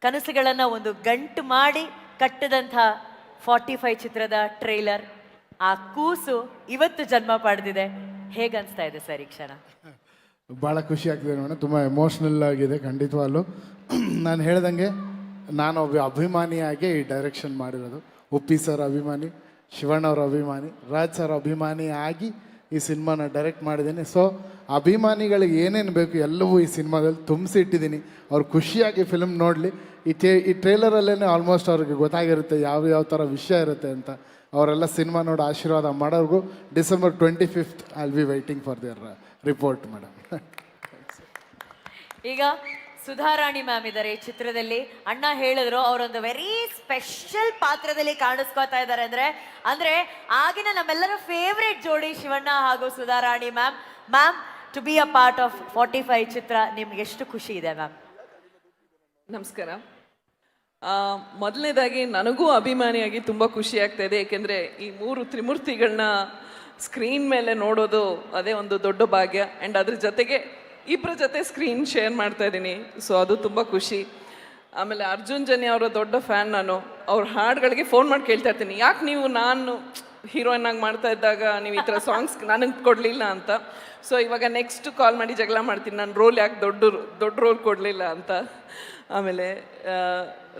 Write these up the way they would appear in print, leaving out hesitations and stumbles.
ಕನಸುಗಳನ್ನು ಒಂದು ಗಂಟು ಮಾಡಿ ಕಟ್ಟದಂಥ 45 ಚಿತ್ರದ ಟ್ರೈಲರ್, ಆ ಕೂಸು ಇವತ್ತು ಜನ್ಮ ಪಡೆದಿದೆ. ಹೇಗನ್ಸ್ತಾ ಇದೆ ಸರ್ ಈ ಕ್ಷಣ? ಭಾಳ ಖುಷಿ ಆಗ್ತಿದೆ ಮೇಡಮ್, ತುಂಬ ಎಮೋಷ್ನಲ್ ಆಗಿದೆ ಖಂಡಿತವಾಗ್ಲೂ. ನಾನು ಹೇಳ್ದಂಗೆ ನಾನು ಒಬ್ಬ ಅಭಿಮಾನಿಯಾಗಿ ಈ ಡೈರೆಕ್ಷನ್ ಮಾಡಿರೋದು. ಉಪ್ಪಿ ಸರ್ ಅಭಿಮಾನಿ, ಶಿವಣ್ಣ ಅವ್ರ ಅಭಿಮಾನಿ, ರಾಜ್ ಸರ್ ಅಭಿಮಾನಿ ಆಗಿ ಈ ಸಿನಿಮಾನ ಡೈರೆಕ್ಟ್ ಮಾಡಿದ್ದೀನಿ. ಸೊ ಅಭಿಮಾನಿಗಳಿಗೆ ಏನೇನು ಬೇಕು ಎಲ್ಲವೂ ಈ ಸಿನಿಮಾದಲ್ಲಿ ತುಂಬಿಸಿ ಇಟ್ಟಿದ್ದೀನಿ. ಅವ್ರು ಖುಷಿಯಾಗಿ ಫಿಲ್ಮ್ ನೋಡಲಿ. ಈ ಟ್ರೇಲರಲ್ಲೇ ಆಲ್ಮೋಸ್ಟ್ ಅವ್ರಿಗೆ ಗೊತ್ತಾಗಿರುತ್ತೆ ಯಾವ ಥರ ವಿಷಯ ಇರುತ್ತೆ ಅಂತ. ಅವರೆಲ್ಲ ಸಿನಿಮಾ ನೋಡಿ ಆಶೀರ್ವಾದ ಮಾಡೋರ್ಗು December 25th I will be waiting for their report madam. ಈಗ ಸುಧಾರಾಣಿ ಮ್ಯಾಮ್ ಇದ್ದಾರೆ ಈ ಚಿತ್ರದಲ್ಲಿ. ಅಣ್ಣ ಹೇಳಿದ್ರು ಅವರೊಂದು ವೆರಿ ಸ್ಪೆಷಲ್ ಪಾತ್ರದಲ್ಲಿ ಕಾಣಿಸ್ಕೋತಾ ಇದ್ದಾರೆ. ಅಂದ್ರೆ ಆಗಿನ ನಮ್ಮೆಲ್ಲರ ಫೇವ್ರೇಟ್ ಜೋಡಿ ಶಿವಣ್ಣ ಹಾಗೂ Sudharani ma'am. Ma'am, to be a part of 45 ಚಿತ್ರ ನಿಮ್ಗೆ ಎಷ್ಟು ಖುಷಿ ಇದೆ ಮ್ಯಾಮ್? ನಮಸ್ಕಾರ. ಮೊದಲನೇದಾಗಿ ನನಗೂ ಅಭಿಮಾನಿಯಾಗಿ ತುಂಬ ಖುಷಿ ಆಗ್ತಾ ಇದೆ. ಏಕೆಂದರೆ ಈ 3 ತ್ರಿಮೂರ್ತಿಗಳನ್ನ ಸ್ಕ್ರೀನ್ ಮೇಲೆ ನೋಡೋದು ಅದೇ ಒಂದು ದೊಡ್ಡ ಭಾಗ್ಯ. ಆ್ಯಂಡ್ ಅದ್ರ ಜೊತೆಗೆ ಇಬ್ಬರ ಜೊತೆ ಸ್ಕ್ರೀನ್ ಶೇರ್ ಮಾಡ್ತಾ ಇದ್ದೀನಿ. ಸೊ ಅದು ತುಂಬ ಖುಷಿ. ಆಮೇಲೆ ಅರ್ಜುನ್ ಜನ್ಯ ಅವರ ದೊಡ್ಡ ಫ್ಯಾನ್ ನಾನು. ಅವ್ರ ಹಾಡುಗಳಿಗೆ ಫೋನ್ ಮಾಡಿ ಕೇಳ್ತಾ ಇರ್ತೀನಿ, ಯಾಕೆ ನೀವು ನಾನು ಹೀರೋಯಿನ್ ಆಗಿ ಮಾಡ್ತಾ ಇದ್ದಾಗ ನೀವು ಈ ಥರ ಸಾಂಗ್ಸ್ ನನಗೆ ಕೊಡಲಿಲ್ಲ ಅಂತ. ಸೊ ಇವಾಗ ನೆಕ್ಸ್ಟ್ ಕಾಲ್ ಮಾಡಿ ಜಗಳ ಮಾಡ್ತೀನಿ, ನಾನು ರೋಲ್ ಯಾಕೆ ದೊಡ್ಡ ರೋಲ್ ಕೊಡಲಿಲ್ಲ ಅಂತ. ಆಮೇಲೆ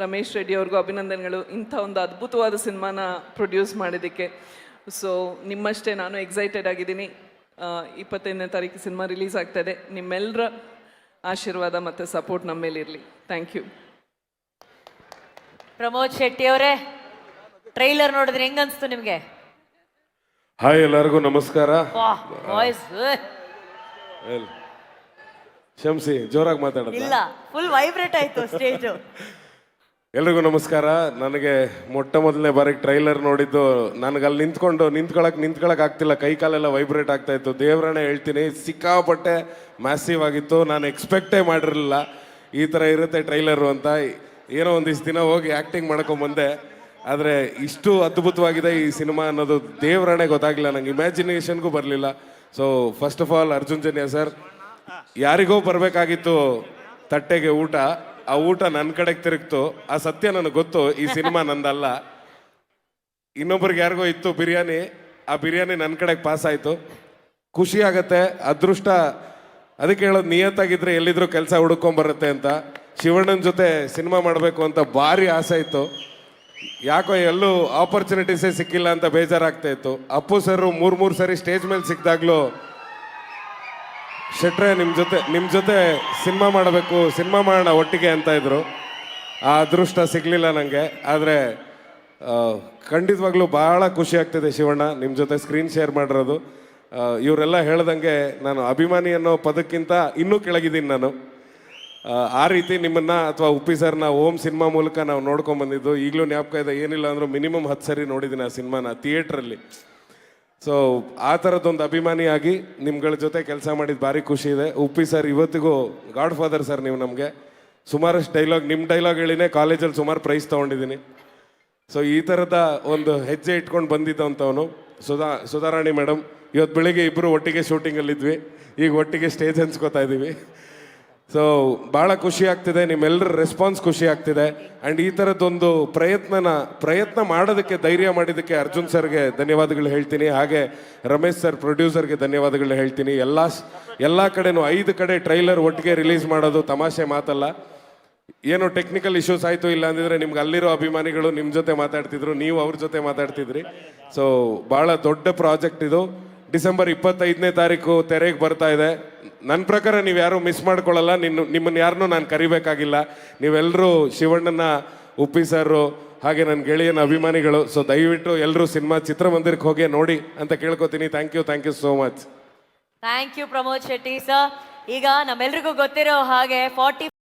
ರಮೇಶ್ ರೆಡ್ಡಿ ಅವ್ರಿಗೂ ಅಭಿನಂದನೆಗಳು, ಇಂಥ ಒಂದು ಅದ್ಭುತವಾದ ಸಿನಿಮಾನ ಪ್ರೊಡ್ಯೂಸ್ ಮಾಡಿದ್ದಕ್ಕೆ. ಸೊ ನಿಮ್ಮಷ್ಟೇ ನಾನು ಎಕ್ಸೈಟೆಡ್ ಆಗಿದ್ದೀನಿ. 25ನೇ ತಾರೀಕು ಸಿನಿಮಾ ರಿಲೀಸ್ ಆಗ್ತಾಯಿದೆ. ನಿಮ್ಮೆಲ್ಲರ ಆಶೀರ್ವಾದ ಮತ್ತು ಸಪೋರ್ಟ್ ನಮ್ಮ ಮೇಲೆ ಇರಲಿ. Thank you. ಪ್ರಮೋದ್ ಶೆಟ್ಟಿ ಅವರೇ, ಟ್ರೈಲರ್ ನೋಡಿದ್ರೆ ಹೆಂಗನ್ಸ್ತು ನಿಮಗೆ? ಹಾಯ್, ಎಲ್ಲರಿಗೂ ನಮಸ್ಕಾರ. ಶಂಸಿ ಜೋರಾಗಿ ಮಾತಾಡೋದು ಇಲ್ಲ, ಫುಲ್ ವೈಬ್ರೇಟ್ ಆಯ್ತು ಸ್ಟೇಜ್. ಎಲ್ರಿಗೂ ನಮಸ್ಕಾರ. ನನಗೆ ಮೊದಲನೇ ಬಾರಿಗೆ ಟ್ರೈಲರ್ ನೋಡಿದ್ದು, ನನಗೆ ಅಲ್ಲಿ ನಿಂತ್ಕೊಳಕ್ ಆಗ್ತಿಲ್ಲ, ಕೈ ಕಾಲೆಲ್ಲ ವೈಬ್ರೇಟ್ ಆಗ್ತಾ ಇತ್ತು. ದೇವರನ್ನೇ ಹೇಳ್ತೀನಿ, ಸಿಕ್ಕಾಪಟ್ಟೆ ಮ್ಯಾಸಿವ್ ಆಗಿತ್ತು. ನಾನು ಎಕ್ಸ್ಪೆಕ್ಟೇ ಮಾಡಿರಲಿಲ್ಲ ಈ ಥರ ಇರುತ್ತೆ ಟ್ರೈಲರು ಅಂತ. ಏನೋ ಒಂದಿಷ್ಟು ದಿನ ಹೋಗಿ ಆ್ಯಕ್ಟಿಂಗ್ ಮಾಡ್ಕೊಂಬಂದೆ, ಆದರೆ ಇಷ್ಟು ಅದ್ಭುತವಾಗಿದೆ ಈ ಸಿನಿಮಾ ಅನ್ನೋದು ದೇವರನ್ನೇ ಗೊತ್ತಾಗಲಿಲ್ಲ, ನಂಗೆ ಇಮ್ಯಾಜಿನೇಷನ್ಗೂ ಬರಲಿಲ್ಲ. So first of all Arjun Janya sir, ಯಾರಿಗೋ ಬರಬೇಕಾಗಿತ್ತು ತಟ್ಟೆಗೆ ಊಟ, ಆ ಊಟ ನನ್ನ ಕಡೆಗೆ ತಿರುಗ್ತು. ಆ ಸತ್ಯ ನನಗೆ ಗೊತ್ತು, ಈ ಸಿನಿಮಾ ನಂದಲ್ಲ, ಇನ್ನೊಬ್ರಿಗೆ ಯಾರಿಗೋ ಇತ್ತು ಬಿರಿಯಾನಿ, ಆ ಬಿರಿಯಾನಿ ನನ್ನ ಕಡೆಗೆ ಪಾಸ್ ಆಯಿತು. ಖುಷಿ ಆಗತ್ತೆ, ಅದೃಷ್ಟ. ಅದಕ್ಕೆ ಹೇಳೋದು, ನಿಯತ್ತಾಗಿದ್ರೆ ಎಲ್ಲಿದ್ರು ಕೆಲಸ ಹುಡ್ಕೊಂಬರುತ್ತೆ ಅಂತ. ಶಿವಣ್ಣನ ಜೊತೆ ಸಿನಿಮಾ ಮಾಡಬೇಕು ಅಂತ ಭಾರಿ ಆಸೆ ಇತ್ತು, ಯಾಕೋ ಎಲ್ಲೂ ಆಪರ್ಚುನಿಟೀಸೇ ಸಿಕ್ಕಿಲ್ಲ ಅಂತ ಬೇಜಾರಾಗ್ತಾ ಇತ್ತು. ಅಪ್ಪು ಸರ್ 3 ಸರಿ ಸ್ಟೇಜ್ ಮೇಲೆ ಸಿಕ್ಕಿದಾಗ್ಲೂ, ಶೆಟ್ರೆ ನಿಮ್ಮ ಜೊತೆ ಸಿನಿಮಾ ಮಾಡಬೇಕು, ಸಿನಿಮಾ ಮಾಡೋಣ ಒಟ್ಟಿಗೆ ಅಂತ ಇದ್ರು. ಆ ಅದೃಷ್ಟ ಸಿಗಲಿಲ್ಲ ನನಗೆ. ಆದರೆ ಖಂಡಿತವಾಗ್ಲೂ ಭಾಳ ಖುಷಿ ಆಗ್ತಿದೆ ಶಿವಣ್ಣ ನಿಮ್ಮ ಜೊತೆ ಸ್ಕ್ರೀನ್ ಶೇರ್ ಮಾಡಿರೋದು. ಇವರೆಲ್ಲ ಹೇಳ್ದಂಗೆ ನಾನು ಅಭಿಮಾನಿ ಅನ್ನೋ ಪದಕ್ಕಿಂತ ಇನ್ನೂ ಕೆಳಗಿದ್ದೀನಿ ನಾನು. ಆ ರೀತಿ ನಿಮ್ಮನ್ನು ಅಥವಾ ಉಪ್ಪಿ ಸರ್ನ ಓಮ್ ಸಿನಿಮಾ ಮೂಲಕ ನಾವು ನೋಡ್ಕೊಂಬಂದಿದ್ದು ಈಗಲೂ ಜ್ಞಾಪಕ ಇದೆ. ಏನಿಲ್ಲ ಅಂದರೂ ಮಿನಿಮಮ್ 10 ಸರಿ ನೋಡಿದ್ದೀನಿ ಆ ಸಿನಿಮಾನ ಥಿಯೇಟ್ರಲ್ಲಿ. ಸೊ ಆ ಥರದ್ದೊಂದು ಅಭಿಮಾನಿಯಾಗಿ ನಿಮ್ಗಳ ಜೊತೆ ಕೆಲಸ ಮಾಡಿದ್ದು ಭಾರಿ ಖುಷಿ ಇದೆ. ಉಪ್ಪಿ ಸರ್ ಇವತ್ತಿಗೂ ಗಾಡ್ ಫಾದರ್ ಸರ್. ನೀವು ನಮಗೆ ಸುಮಾರಷ್ಟು ನಿಮ್ಮ ಡೈಲಾಗ್ ಹೇಳಿನೇ ಕಾಲೇಜಲ್ಲಿ ಸುಮಾರು ಪ್ರೈಸ್ ತೊಗೊಂಡಿದ್ದೀನಿ. ಸೊ ಈ ಥರದ ಒಂದು ಹೆಜ್ಜೆ ಇಟ್ಕೊಂಡು ಬಂದಿದ್ದಂಥವನು ಸುಧಾರಾಣಿ ಮೇಡಮ್. ಇವತ್ತು ಬೆಳಿಗ್ಗೆ ಇಬ್ಬರು ಒಟ್ಟಿಗೆ ಶೂಟಿಂಗಲ್ಲಿದ್ವಿ, ಈಗ ಒಟ್ಟಿಗೆ ಸ್ಟೇಜ್ ಹಂಚ್ಕೋತಾ ಇದ್ದೀವಿ. ಸೊ ಭಾಳ ಖುಷಿ ಆಗ್ತಿದೆ, ನಿಮ್ಮೆಲ್ಲರ ರೆಸ್ಪಾನ್ಸ್ ಖುಷಿ ಆಗ್ತಿದೆ. ಆ್ಯಂಡ್ ಈ ಥರದ್ದೊಂದು ಪ್ರಯತ್ನ ಮಾಡೋದಕ್ಕೆ ಧೈರ್ಯ ಮಾಡಿದ್ದಕ್ಕೆ ಅರ್ಜುನ್ ಸರ್ಗೆ ಧನ್ಯವಾದಗಳು ಹೇಳ್ತೀನಿ. ಹಾಗೆ ರಮೇಶ್ ಸರ್ ಪ್ರೊಡ್ಯೂಸರ್ಗೆ ಧನ್ಯವಾದಗಳು ಹೇಳ್ತೀನಿ. ಎಲ್ಲ ಕಡೆನೂ 5 ಕಡೆ ಟ್ರೈಲರ್ ಒಟ್ಟಿಗೆ ರಿಲೀಸ್ ಮಾಡೋದು ತಮಾಷೆ ಮಾತಲ್ಲ. ಏನೋ ಟೆಕ್ನಿಕಲ್ ಇಶ್ಯೂಸ್ ಆಯಿತು, ಇಲ್ಲ ಅಂದಿದ್ರೆ ನಿಮ್ಗೆ ಅಲ್ಲಿರೋ ಅಭಿಮಾನಿಗಳು ನಿಮ್ಮ ಜೊತೆ ಮಾತಾಡ್ತಿದ್ರು, ನೀವು ಅವ್ರ ಜೊತೆ ಮಾತಾಡ್ತಿದ್ರಿ. ಸೊ ಭಾಳ ದೊಡ್ಡ ಪ್ರಾಜೆಕ್ಟ್ ಇದು. ಡಿಸೆಂಬರ್ 25ನೇ ತಾರೀಕು ತೆರೆಗೆ ಬರ್ತಾ ಇದೆ. ನನ್ನ ಪ್ರಕಾರ ನೀವು ಯಾರೂ ಮಿಸ್ ಮಾಡ್ಕೊಳ್ಳಲ್ಲ. ನಿಮ್ಮನ್ನು ಯಾರನ್ನೂ ನಾನು ಕರಿಬೇಕಾಗಿಲ್ಲ. ನೀವೆಲ್ಲರೂ ಶಿವಣ್ಣನ, ಉಪ್ಪಿ ಸರ್ ಹಾಗೆ ನನ್ನ ಗೆಳೆಯನ ಅಭಿಮಾನಿಗಳು. ಸೊ ದಯವಿಟ್ಟು ಎಲ್ಲರೂ ಸಿನಿಮಾ ಚಿತ್ರಮಂದಿರಕ್ಕೆ ಹೋಗಿ ನೋಡಿ ಅಂತ ಕೇಳ್ಕೊತೀನಿ. Thank you so much. Thank you Pramod Shetty sir. ಈಗ ನಮ್ಮೆಲ್ರಿಗೂ ಗೊತ್ತಿರೋ ಹಾಗೆ 40